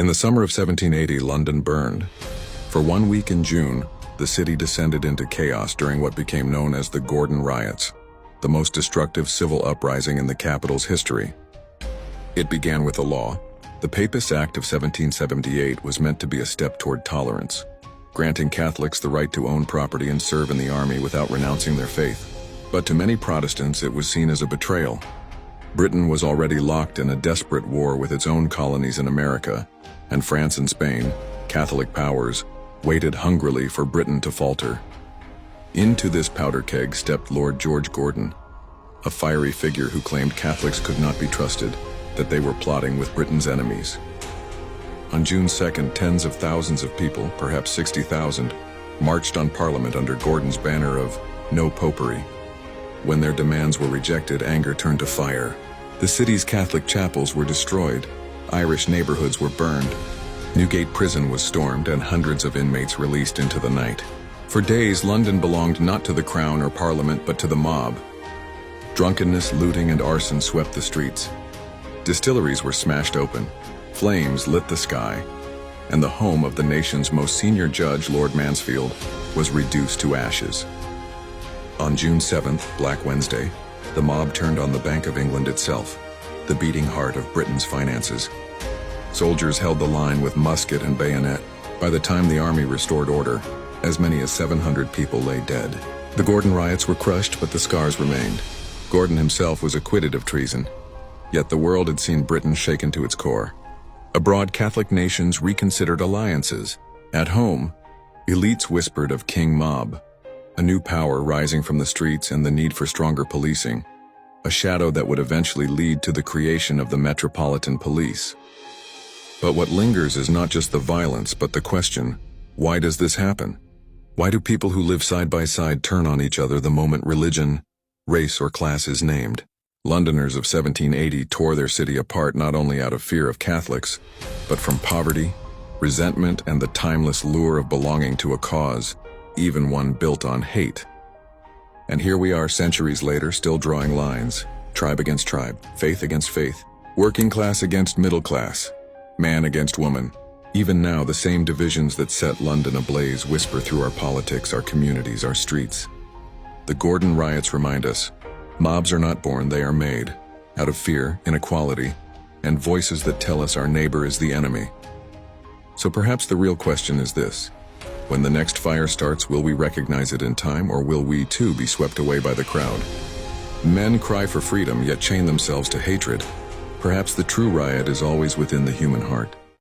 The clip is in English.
In the summer of 1780, London burned. For 1 week in June, the city descended into chaos during what became known as the Gordon Riots, the most destructive civil uprising in the capital's history. It began with a law. The Papist Act of 1778 was meant to be a step toward tolerance, granting Catholics the right to own property and serve in the army without renouncing their faith. But to many Protestants, it was seen as a betrayal. Britain was already locked in a desperate war with its own colonies in America, and France and Spain, Catholic powers, waited hungrily for Britain to falter. Into this powder keg stepped Lord George Gordon, a fiery figure who claimed Catholics could not be trusted, that they were plotting with Britain's enemies. On June 2nd, tens of thousands of people, perhaps 60,000, marched on Parliament under Gordon's banner of "No Popery." When their demands were rejected, anger turned to fire. The city's Catholic chapels were destroyed, Irish neighborhoods were burned, Newgate Prison was stormed, and hundreds of inmates released into the night. For days, London belonged not to the Crown or Parliament, but to the mob. Drunkenness, looting, and arson swept the streets. Distilleries were smashed open, flames lit the sky, and the home of the nation's most senior judge, Lord Mansfield, was reduced to ashes. On June 7th, Black Wednesday, the mob turned on the Bank of England itself, the beating heart of Britain's finances. Soldiers held the line with musket and bayonet. By the time the army restored order, as many as 700 people lay dead. The Gordon riots were crushed, but the scars remained. Gordon himself was acquitted of treason, yet the world had seen Britain shaken to its core. Abroad, Catholic nations reconsidered alliances. At home, elites whispered of King Mob, a new power rising from the streets and the need for stronger policing, a shadow that would eventually lead to the creation of the Metropolitan Police. But what lingers is not just the violence, but the question, why does this happen? Why do people who live side by side turn on each other the moment religion, race, or class is named? Londoners of 1780 tore their city apart not only out of fear of Catholics, but from poverty, resentment, and the timeless lure of belonging to a cause, even one built on hate. And here we are centuries later, still drawing lines, tribe against tribe, faith against faith, working class against middle class, man against woman. Even now, the same divisions that set London ablaze whisper through our politics, our communities, our streets. The Gordon riots remind us, mobs are not born, they are made, out of fear, inequality, and voices that tell us our neighbor is the enemy. So perhaps the real question is this: when the next fire starts, will we recognize it in time, or will we too be swept away by the crowd? Men cry for freedom, yet chain themselves to hatred. Perhaps the true riot is always within the human heart.